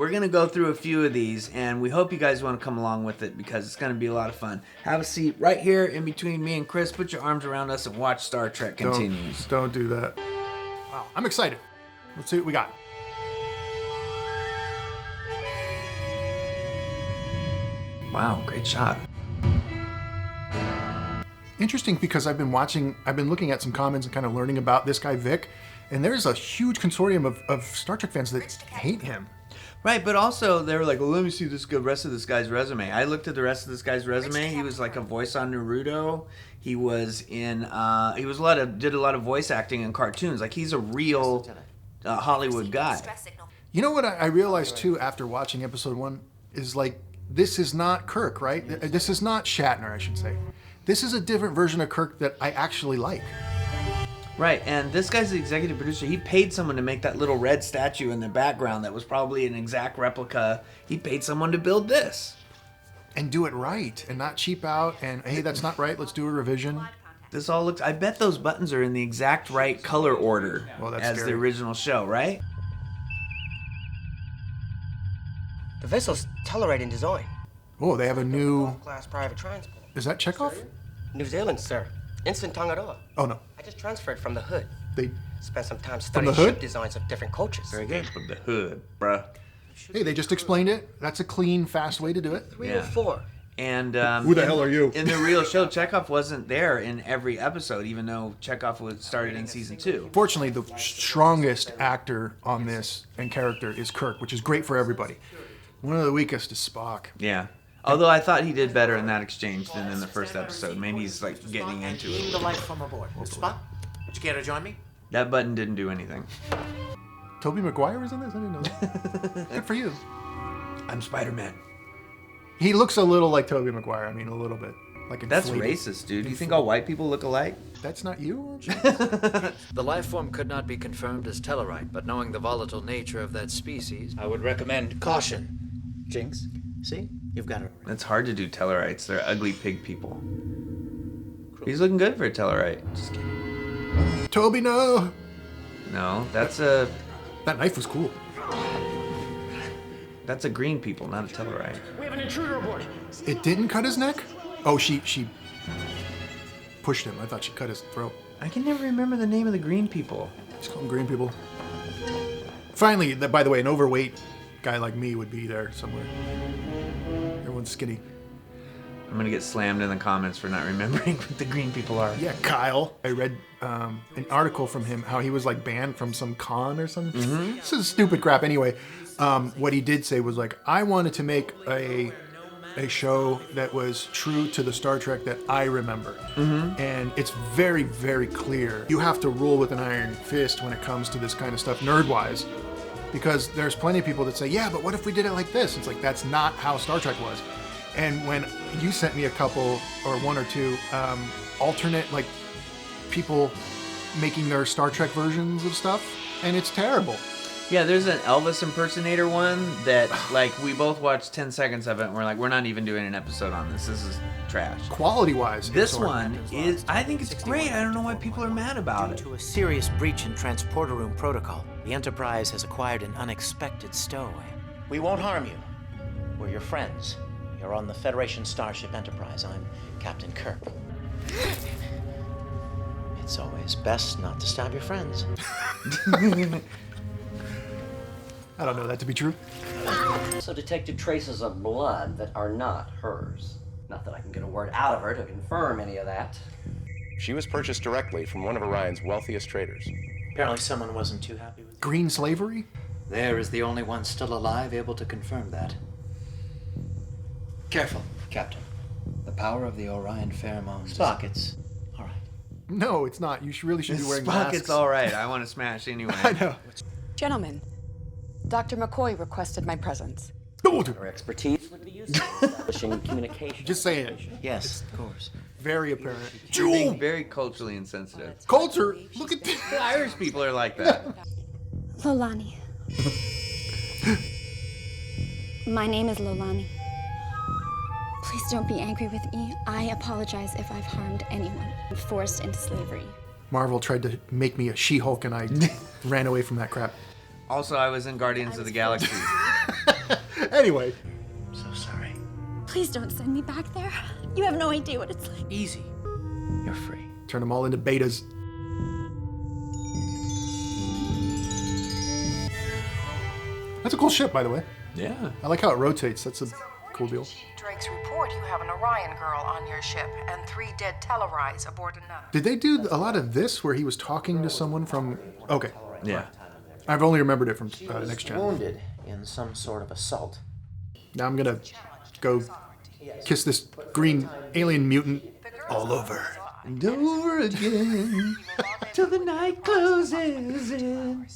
we're going to go through a few of these, and we hope you guys want to come along with it because it's going to be a lot of fun. Have a seat right here in between me and Chris. Put your arms around us and watch Star Trek Continues. Don't do that. Wow, I'm excited. Let's see what we got. Wow, great shot. Interesting because I've been looking at some comments and kind of learning about this guy, Vic, and there's a huge consortium of Star Trek fans that hate him. Right, but also they were like, well, let me see the rest of this guy's resume. I looked at the rest of this guy's resume. He was like a voice on Naruto. He was in, did a lot of voice acting in cartoons. Like, he's a real Hollywood guy. You know what I realized too after watching episode 1 is like, this is not Kirk, right? This is not Shatner, I should say. This is a different version of Kirk that I actually like. Right, and this guy's the executive producer. He paid someone to make that little red statue in the background that was probably an exact replica. He paid someone to build this. And do it right, and not cheap out, and hey, that's not right, let's do a revision. This all looks, I bet those buttons are in the exact right color order as scary. The original show, right? The vessel's Telluride in design. Oh, they have a new... Class private transport. Is that Chekhov? New Zealand, sir. Instant Tongaroa. Oh, no. I just transferred from the hood. They... Spent some time the studying hood? ship designs of different cultures. Very good. From the hood, bruh. Hey, they just explained it. That's a clean, fast way to do it. 304. And who the hell are you? In the real show, Chekhov wasn't there in every episode, even though Chekhov was started in season 2. Fortunately, the strongest actor on this and character is Kirk, which is great for everybody. One of the weakest is Spock. Yeah. Although I thought he did better in that exchange than in the first episode. Maybe he's like getting into it. The light from aboard. Spock, would you care to join me? That button didn't do anything. Tobey Maguire was in this? I didn't know that. Good for you. I'm Spider-Man. He looks a little like Tobey Maguire. I mean, a little bit. Like That's inflated. racist, dude. You think all white people look alike? That's not you? The life form could not be confirmed as Telluride, but knowing the volatile nature of that species, I would recommend caution. Jinx, see? You've got it. It's hard to do Tellurites. They're ugly pig people. He's looking good for a Tellurite. Just kidding. Toby, no! No, that's a That knife was cool. green people, not a Tellurite. We have an intruder aboard. It didn't cut his neck? Oh, she pushed him. I thought she cut his throat. I can never remember the name of the green people. Just call them green people. Finally, by the way, an overweight guy like me would be there somewhere. Everyone's skinny. I'm gonna get slammed in the comments for not remembering what the green people are. Yeah, Kyle. I read an article from him how he was like banned from some con or something. Mm-hmm. This is stupid crap. Anyway, what he did say was like, I wanted to make a show that was true to the Star Trek that I remember. Mm-hmm. And it's very, very clear. You have to rule with an iron fist when it comes to this kind of stuff, nerd-wise. Because there's plenty of people that say, yeah, but what if we did it like this? It's like, that's not how Star Trek was. And when you sent me a couple, or one or two, alternate, like, people making their Star Trek versions of stuff, and it's terrible. Yeah, there's an Elvis impersonator one that, like, we both watched 10 seconds of it, and we're like, we're not even doing an episode on this. This is trash. Quality-wise. This one is, I think it's great. I don't know why people are mad about it. Due to a serious breach in transporter room protocol, the Enterprise has acquired an unexpected stowaway. We won't harm you. We're your friends. You're on the Federation Starship Enterprise. I'm Captain Kirk. It's always best not to stab your friends. I don't know that to be true. Also detected traces of blood that are not hers. Not that I can get a word out of her to confirm any of that. She was purchased directly from one of Orion's wealthiest traders. Apparently someone wasn't too happy with it. Green slavery? there is the only one still alive able to confirm that. Careful, Captain. The power of the Orion pheromones. Spock, it's all right. No, it's not. You really should be wearing Spock, masks. it's all right. I want to smash anyway. I know. Gentlemen, Dr. McCoy requested my presence. Her expertise would be useful in establishing communication. Just saying. Yes, of course. Very apparent. You're being very culturally insensitive. Culture? Look at this. The Irish people are like that. Lolani. My name is Lolani. Please don't be angry with me. I apologize if I've harmed anyone. I'm forced into slavery. Marvel tried to make me a She-Hulk and I ran away from that crap. Also, I was in Guardians of the Galaxy. Anyway. So sorry. Please don't send me back there. You have no idea what it's like. Easy. You're free. Turn them all into betas. That's a cool ship, by the way. Yeah. I like how it rotates. That's a cool deal. Drake's report, you have an Orion girl on your ship and 3 dead Tellarides aboard another. Did they do a lot of this where he was talking to someone from... Okay. Yeah. I've only remembered it from Next Gen. Wounded in some sort of assault. Now I'm gonna go kiss this green alien mutant all over. And over again till the night closes in.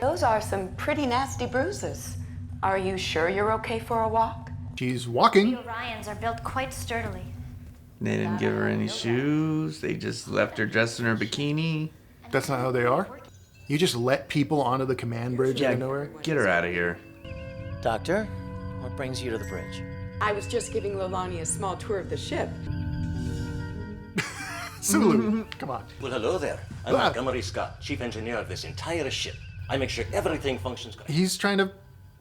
Those are some pretty nasty bruises. Are you sure you're okay for a walk? She's walking. Orions are built quite sturdily. They didn't give her any shoes. They just left her dressed in her bikini. That's not how they are. You just let people onto the command bridge out of nowhere. Get her out of here. Doctor, what brings you to the bridge? I was just giving Lolani a small tour of the ship. Sulu, come on. Well, hello there. I'm Montgomery Scott, chief engineer of this entire ship. I make sure everything functions correctly. He's trying to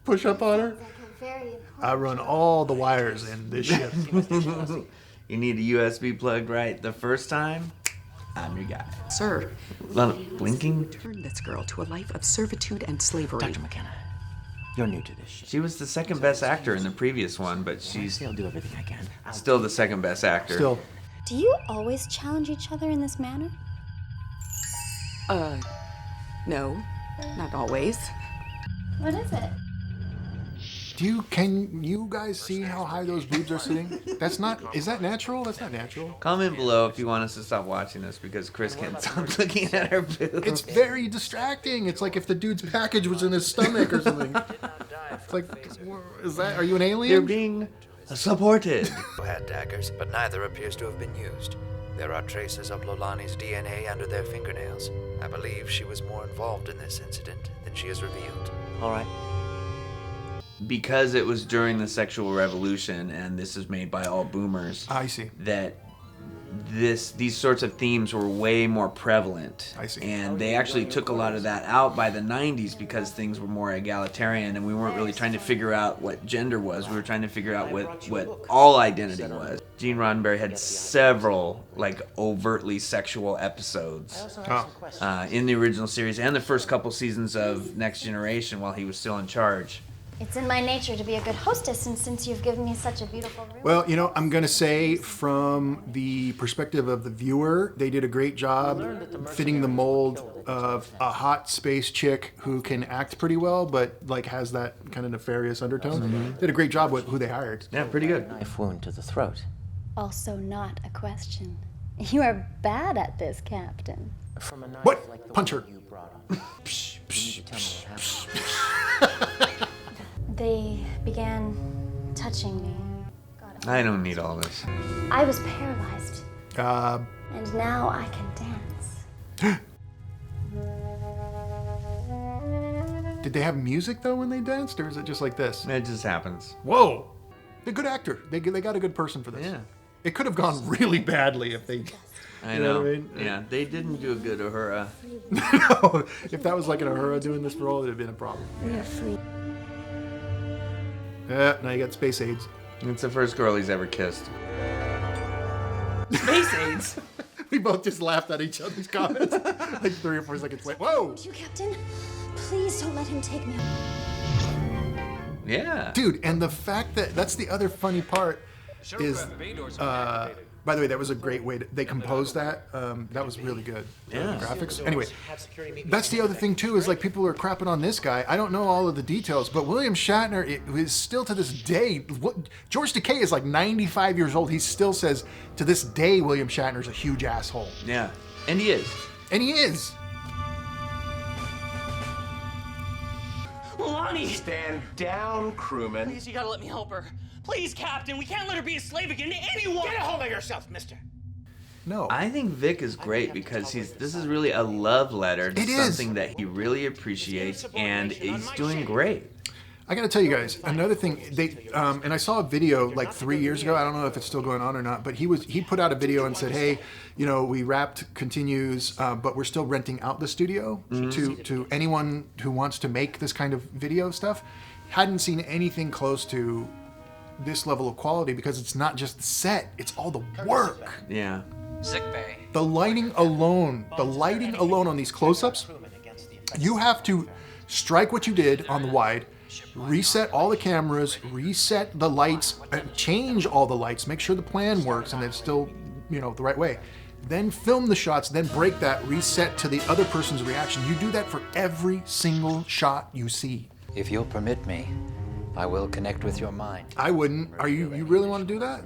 push up on her. I run all the wires in this ship. You need a USB plugged right the first time? I'm your guy. Sir, Blinking? turn this girl to a life of servitude and slavery. Dr. McKenna, you're new to this ship. She was the second best actor in the previous one, but she's I'll do everything I can. still the second best actor. Still. Do you always challenge each other in this manner? No, not always. What is it? Can you guys see how high those boobs are sitting? That's not, is that natural? That's not natural. Comment below if you want us to stop watching this because Chris can't stop looking at her boobs. It's very distracting. It's like if the dude's package was in his stomach or something. It's like, are you an alien? You're being supported. Had daggers, but neither appears to have been used. There are traces of Lolani's DNA under their fingernails. I believe she was more involved in this incident than she has revealed. All right. Because it was during the sexual revolution, and this is made by all boomers. I see. That these sorts of themes were way more prevalent. I see. And they actually took a lot of that out by the 90s because things were more egalitarian, and we weren't really trying to figure out what gender was. We were trying to figure out what all identity was. Gene Roddenberry had several overtly sexual episodes in the original series and the first couple seasons of Next Generation while he was still in charge. It's in my nature to be a good hostess, and since you've given me such a beautiful room. Well, I'm going to say from the perspective of the viewer, they did a great job fitting the mold of a hot space chick who can act pretty well, but has that kind of nefarious undertone. Mm-hmm. Did a great job with who they hired. Yeah, pretty good. Knife wound to the throat. Also not a question. You are bad at this, Captain. From a knife What? like the Punch one her. you brought on. You need to tell me what happened. They began touching me. I don't need all this. I was paralyzed, Uh, and now I can dance. Did they have music though when they danced, or is it just like this? It just happens. Whoa! They're a good actor. They got a good person for this. Yeah. It could have gone really badly if they. I You know. know what I mean? Yeah, they didn't do a good Uhura. No, if that was like an Uhura doing this role, it'd have been a problem. We are free. Yeah, now you got space aids. It's the first girl he's ever kissed. Space aids. We both just laughed at each other's comments like 3 or 4 seconds later. Whoa! You, Captain, please don't let him take me. Yeah. Dude, and the fact that's the other funny part is, by the way, that was a great way they composed that. That was really good. Yeah. The graphics. Anyway, that's the other thing too, is people are crapping on this guy. I don't know all of the details, but William Shatner is still to this day, George Takei is 95 years old. He still says to this day, William Shatner's a huge asshole. Yeah. And he is. And he is. Lolani! Stand down, crewman. Please, you gotta let me help her. Please, Captain, we can't let her be a slave again to anyone! Get a hold of yourself, mister. No. I think Vic is great because this is really a love letter to It is. something that he really appreciates, and he's doing great. I got to tell you guys another thing. They and I saw a video like 3 years ago. I don't know if it's still going on or not, but he put out a video and said, "Hey, we wrapped continues, but we're still renting out the studio to anyone who wants to make this kind of video stuff." Hadn't seen anything close to this level of quality because it's not just the set; it's all the work. Yeah. Sick bay. The lighting alone on these close-ups, you have to strike what you did on the wide. Reset all the cameras, reset the lights, change all the lights, make sure the plan works and it's still, the right way. Then film the shots, then break that, reset to the other person's reaction. You do that for every single shot you see. If you'll permit me, I will connect with your mind. I wouldn't. You really want to do that?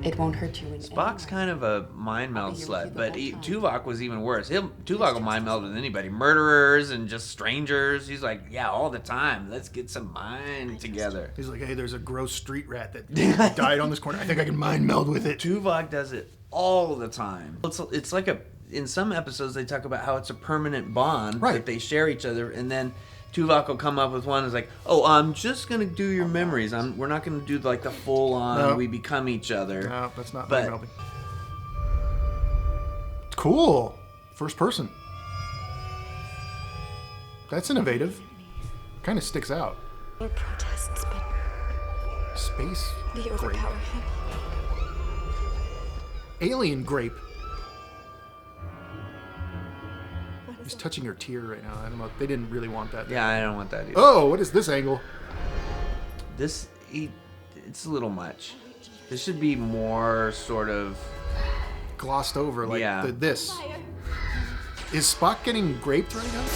It won't hurt you. Spock's kind of a mind meld slut, but Tuvok was even worse. Tuvok will mind meld with anybody, murderers and just strangers. He's like, yeah, all the time. Let's get some mind together. He's like, hey, there's a gross street rat that died on this corner. I think I can mind meld with it. Tuvok does it all the time. It's like in some episodes they talk about how it's a permanent bond that they share each other, and then Tuvok will come up with one that's like, oh, I'm just going to do your memories. We're not going to do like the full on, we become each other. No, that's not mind melding. Cool. First person. That's innovative. Kind of sticks out. Your protests, but Space they grape. overpower him. Alien grape. He's touching her tear right now. I don't know. They didn't really want that. Yeah, I don't want that either. Oh, what is this angle? It's a little much. This should be more sort of glossed over, like this. Is Spock getting graped right now?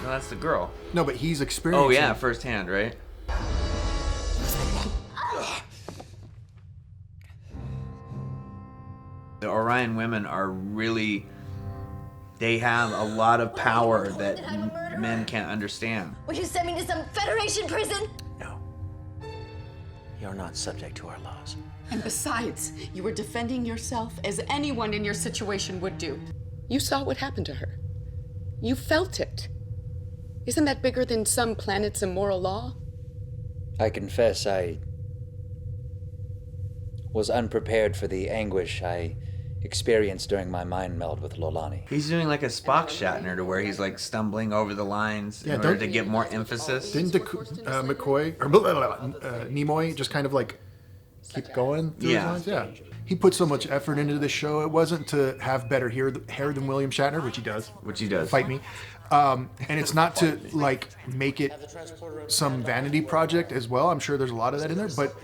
No, that's the girl. No, but he's experiencing. Oh yeah, firsthand, right? The Orion women are really. They have a lot of power that men can't understand. Will you send me to some Federation prison? No. You're not subject to our laws. And besides, you were defending yourself as anyone in your situation would do. You saw what happened to her. You felt it. Isn't that bigger than some planet's immoral law? I confess I was unprepared for the anguish I experienced during my mind meld with Lolani. He's doing like a Spock Shatner to where he's like stumbling over the lines in order to get more emphasis. Didn't McCoy or Nimoy just kind of like keep going through his lines? Yeah. He put so much effort into the show. It wasn't to have better hair than William Shatner, which he does. Fight me. And it's not to like make it some vanity project as well. I'm sure there's a lot of that in there, but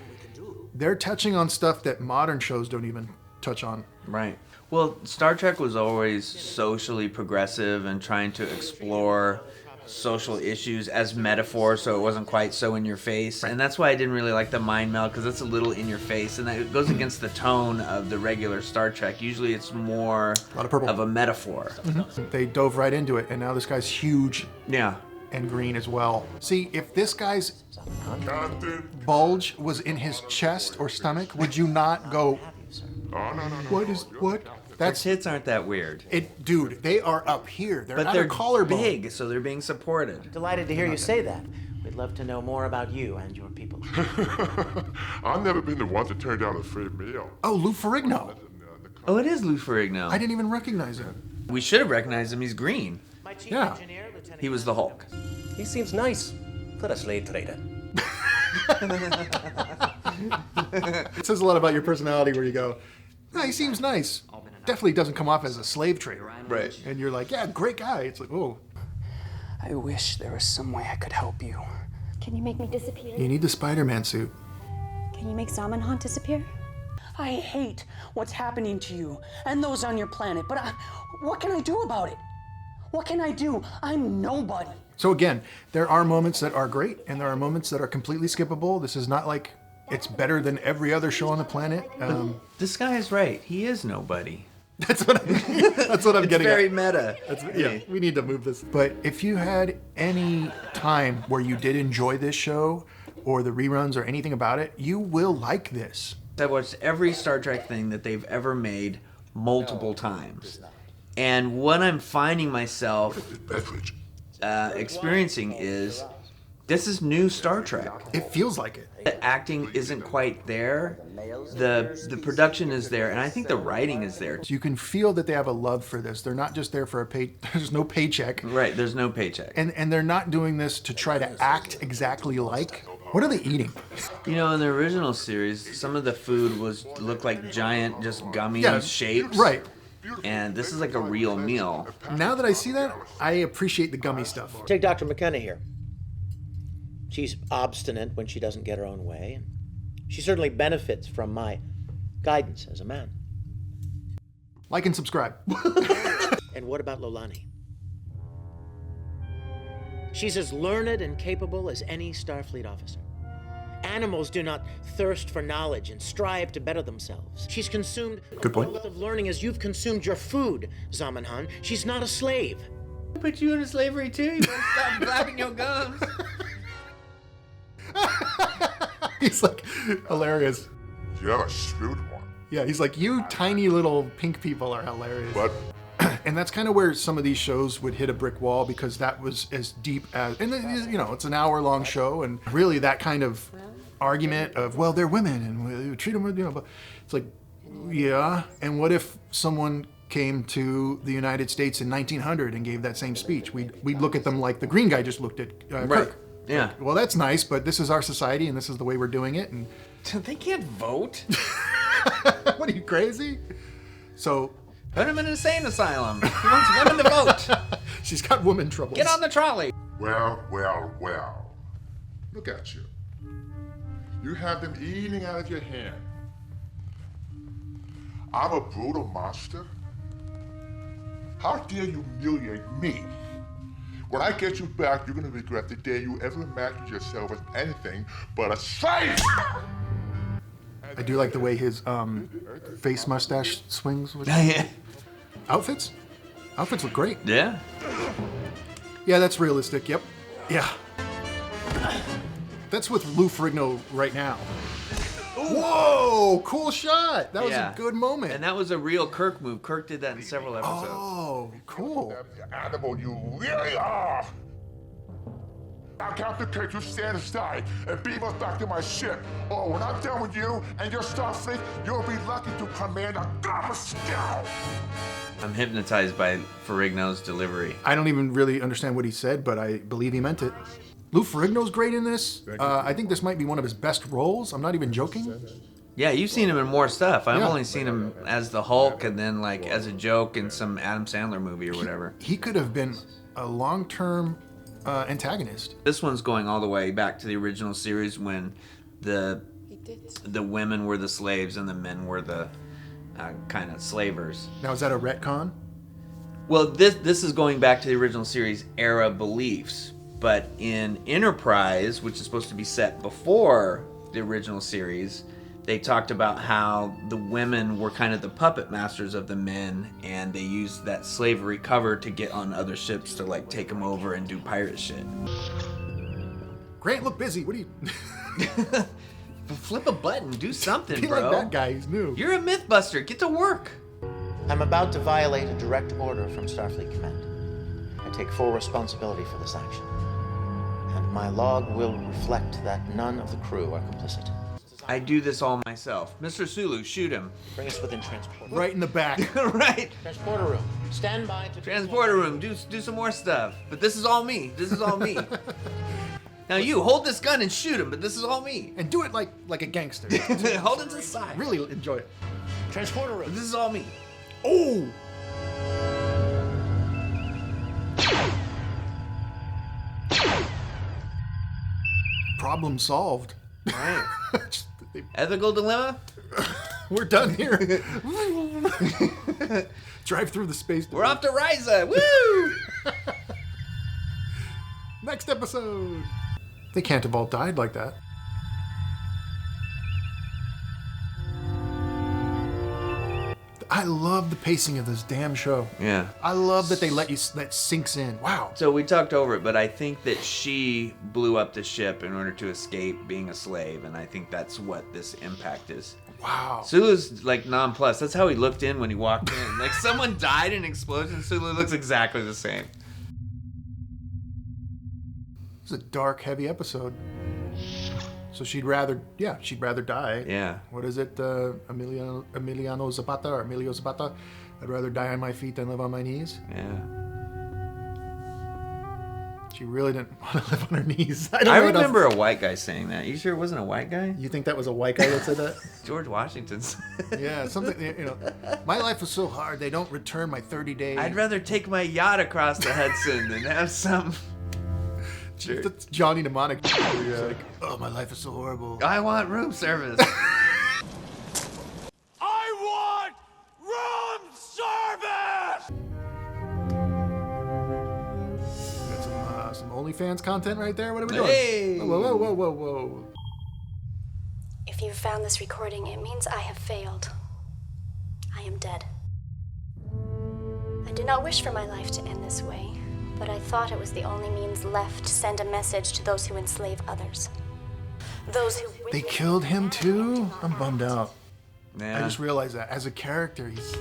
they're touching on stuff that modern shows don't even touch on. Right. Well, Star Trek was always socially progressive and trying to explore social issues as metaphor, so it wasn't quite so in your face. And that's why I didn't really like the mind meld, because it's a little in your face, and that goes against the tone of the regular Star Trek. Usually it's more a lot of purple. Of a metaphor. Mm-hmm. They dove right into it, and now this guy's huge. Yeah. And green as well. See, if this guy's bulge was in his chest or stomach, would you not go, what? Their tits aren't that weird. Dude, they are up here. But they're big, so they're being supported. Delighted to hear you say that. We'd love to know more about you and your people. I've never been the one to turn down a free meal. Oh, Lou Ferrigno. Oh, it is Lou Ferrigno. I didn't even recognize him. We should have recognized him. He's green. Yeah. He was the Hulk. He seems nice for a slave trader. It says a lot about your personality where you go, he seems nice. Definitely doesn't come off as a slave trader. Right. And you're like, yeah, great guy. It's like, oh. I wish there was some way I could help you. Can you make me disappear? You need the Spider-Man suit. Can you make Zamenhof disappear? I hate what's happening to you and those on your planet, but what can I do about it? What can I do? I'm nobody. So again, there are moments that are great, and there are moments that are completely skippable. This is not like it's better than every other show on the planet. This guy is right. He is nobody. That's what I'm getting at. It's very meta. Yeah, we need to move this. But if you had any time where you did enjoy this show or the reruns or anything about it, you will like this. I've watched every Star Trek thing that they've ever made multiple times. And what I'm finding myself experiencing is this is new Star Trek. It feels like it. The acting isn't quite there. The production is there, and I think the writing is there. You can feel that they have a love for this. They're not just there for a pay. There's no paycheck. Right, there's no paycheck. And they're not doing this to try to act exactly like. What are they eating? You know, in the original series, some of the food looked like giant, just gummy shapes. Right. And this is like a real meal. Now that I see that, I appreciate the gummy stuff. Take Dr. McKenna here. She's obstinate when she doesn't get her own way, and she certainly benefits from my guidance as a man. Like and subscribe. And what about Lolani? She's as learned and capable as any Starfleet officer. Animals do not thirst for knowledge and strive to better themselves. She's consumed Good point. the wealth of learning as you've consumed your food, Zamenhof. She's not a slave. Put you into slavery too? You better stop flapping your gums. He's like, hilarious. You're a shrewd one. Yeah, he's like, you tiny little pink people are hilarious. But and that's kind of where some of these shows would hit a brick wall, because that was as deep as, and you know, it's an hour-long show, and really that kind of argument of, well, they're women and we treat them, you know, but it's like, yeah, and what if someone came to the United States in 1900 and gave that same speech? We'd look at them like the green guy just looked at Kirk. Right. Yeah. Like, well, that's nice, but this is our society and this is the way we're doing it. And they can't vote. What are you, crazy? So put him in an insane asylum. He wants women to vote. She's got woman troubles. Get on the trolley. Well. Look at you. You have them eating out of your hand. I'm a brutal monster. How dare you humiliate me? When I get you back, you're gonna regret the day you ever imagined yourself as anything but a slave! I do like the way his face mustache swings. Yeah. Outfits look great. Yeah. Yeah, that's realistic. Yep. Yeah. That's with Lou Ferrigno right now. Whoa! Cool shot. That was a good moment. And that was a real Kirk move. Kirk did that in several episodes. Oh, cool. Animal you really are! Now, Captain Kirk, you stand aside and beam us back to my ship. Or when I'm done with you and your Starfleet, you'll be lucky to command a garbage scout! I'm hypnotized by Ferrigno's delivery. I don't even really understand what he said, but I believe he meant it. Lou Ferrigno's great in this. I think this might be one of his best roles. I'm not even joking. Yeah, you've seen him in more stuff. I've Yeah. only seen him as the Hulk and then like as a joke in some Adam Sandler movie or whatever. He could have been a long-term antagonist. This one's going all the way back to the original series when the women were the slaves and the men were the kind of slavers. Now, is that a retcon? Well, this is going back to the original series era beliefs, but in Enterprise, which is supposed to be set before the original series, they talked about how the women were kind of the puppet masters of the men, and they used that slavery cover to get on other ships to like take them over and do pirate shit. Grant, look busy. What are you? Flip a button, do something, Be bro. like that guy. He's new. You're a Mythbuster. Get to work. I'm about to violate a direct order from Starfleet Command. I take full responsibility for this action. And my log will reflect that none of the crew are complicit. I do this all myself. Mr. Sulu, shoot him. Bring us within transport. Right in the back. Right. Transporter room. Stand by to... Transporter room. Do some more stuff. But this is all me. This is all me. Now you hold this gun and shoot him, but this is all me. And do it like a gangster. Hold it to the side. Really enjoy it. Transporter room. This is all me. Oh! Problem solved. Right. Ethical dilemma? We're done here. Drive through the space. We're off to Ryza. Woo! Next episode. They can't have all died like that. I love the pacing of this damn show. Yeah. I love that they let you, that sinks in. Wow. So we talked over it, but I think that she blew up the ship in order to escape being a slave, and I think that's what this impact is. Wow. Sulu's like nonplussed. That's how he looked in when he walked in. Like someone died in an explosion, Sulu looks exactly the same. It's a dark, heavy episode. So she'd rather die. Yeah. What is it, Emiliano Zapata or Emilio Zapata? I'd rather die on my feet than live on my knees. Yeah. She really didn't want to live on her knees. I remember a white guy saying that. You sure it wasn't a white guy? You think that was a white guy that said that? George Washington's. Yeah, something, my life is so hard, they don't return my 30-day. I'd rather take my yacht across the Hudson than have some... Sure. That's Johnny Mnemonic. He's like, oh, my life is so horrible. I want room service. I want room service! Got some OnlyFans content right there. What are we doing? Hey! Whoa. If you've found this recording, it means I have failed. I am dead. I did not wish for my life to end this way, but I thought it was the only means left to send a message to those who enslave others. Those who... They killed him too? I'm bummed out. Yeah. I just realized that. As a character, he's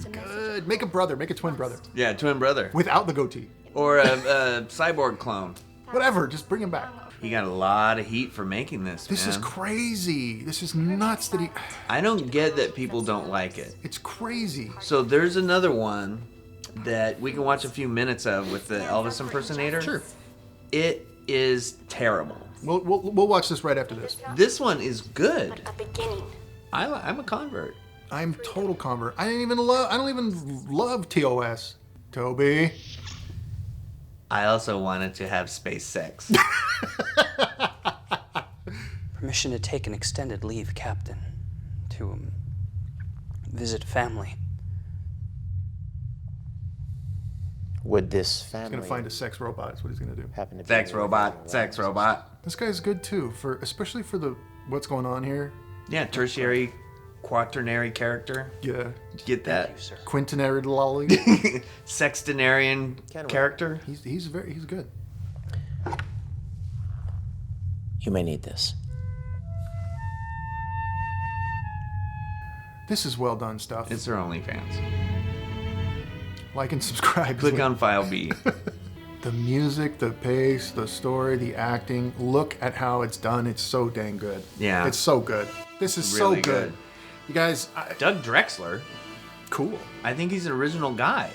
good. Make a brother. Make a twin brother. Yeah, twin brother. Without the goatee. Or a cyborg clone. Whatever. Just bring him back. He got a lot of heat for making this, This is crazy. This is nuts that he... I don't get that people don't like it. It's crazy. So there's another one that we can watch a few minutes of with the Elvis impersonator. Sure. It is terrible. We'll watch this right after this. This one is good. A beginning. I'm a convert. I'm total convert. I don't even love TOS. Toby. I also wanted to have space sex. Permission to take an extended leave, Captain. To visit family. Would this family... He's gonna find a sex robot. Is what he's gonna do. happen to be Sex robot. Sex robot. This guy's good too, especially for what's going on here. Yeah, tertiary, quaternary character. Yeah. Get that? Quintenary lolly. Sextenarian character. He's good. You may need this. This is well done stuff. It's their OnlyFans. Like and subscribe. Click on File B. The music, the pace, the story, the acting. Look at how it's done. It's so dang good. Yeah. It's so good. This is Really so good. You guys... Doug Drexler. Cool. I think he's an original guy.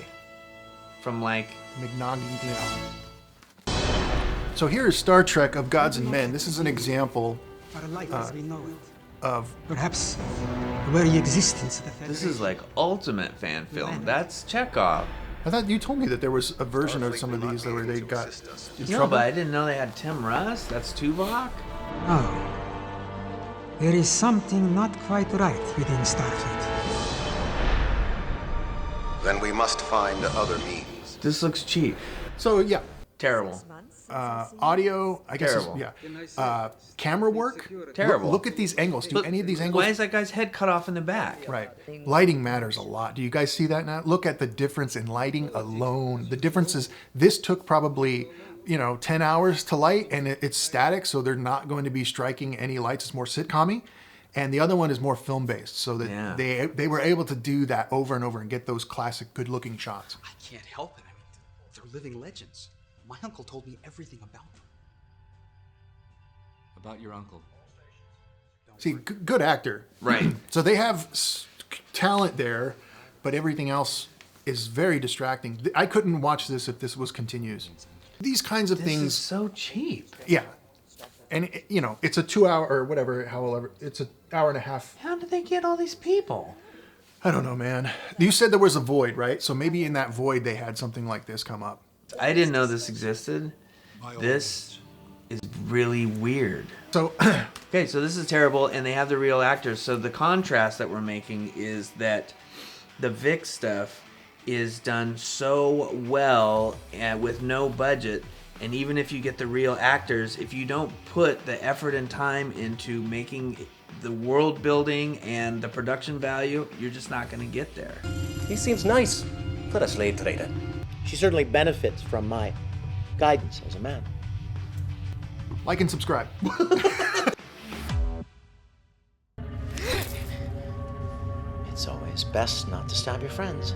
From like... So here is Star Trek of Gods and Men. This is an example of... Perhaps the very existence of the Federation. This is like ultimate fan film. That's Chekhov. I thought you told me that there was a version of some of these where they got in No, trouble. but I didn't know they had Tim Russ. That's Tuvok. Oh. There is something not quite right within Starfleet. Then we must find other means. This looks cheap. So yeah. Terrible. Audio, I guess. Terrible. Camera work. Terrible. Look at these angles. Do any of these angles? Why is that guy's head cut off in the back? Right. Lighting matters a lot. Do you guys see that now? Look at the difference in lighting alone. The difference is this took probably 10 hours to light, and it's static, so they're not going to be striking any lights. It's more sitcom-y. And the other one is more film-based, so that they were able to do that over and over and get those classic good-looking shots. I can't help it. I mean, they're living legends. My uncle told me everything about them. About your uncle. See, good actor. Right. So they have talent there, but everything else is very distracting. I couldn't watch this if this was continuous. These kinds of things... This is so cheap. Yeah. And, it's a 2 hour or whatever, however, it's an hour and a half. How did they get all these people? I don't know, man. You said there was a void, right? So maybe in that void they had something like this come up. I didn't know this existed. This is really weird. So, okay, so this is terrible, and they have the real actors. So the contrast that we're making is that the Vic stuff is done so well and with no budget. And even if you get the real actors, if you don't put the effort and time into making the world building and the production value, you're just not going to get there. He seems nice for a slave trader. She certainly benefits from my guidance as a man. Like and subscribe. It's always best not to stab your friends.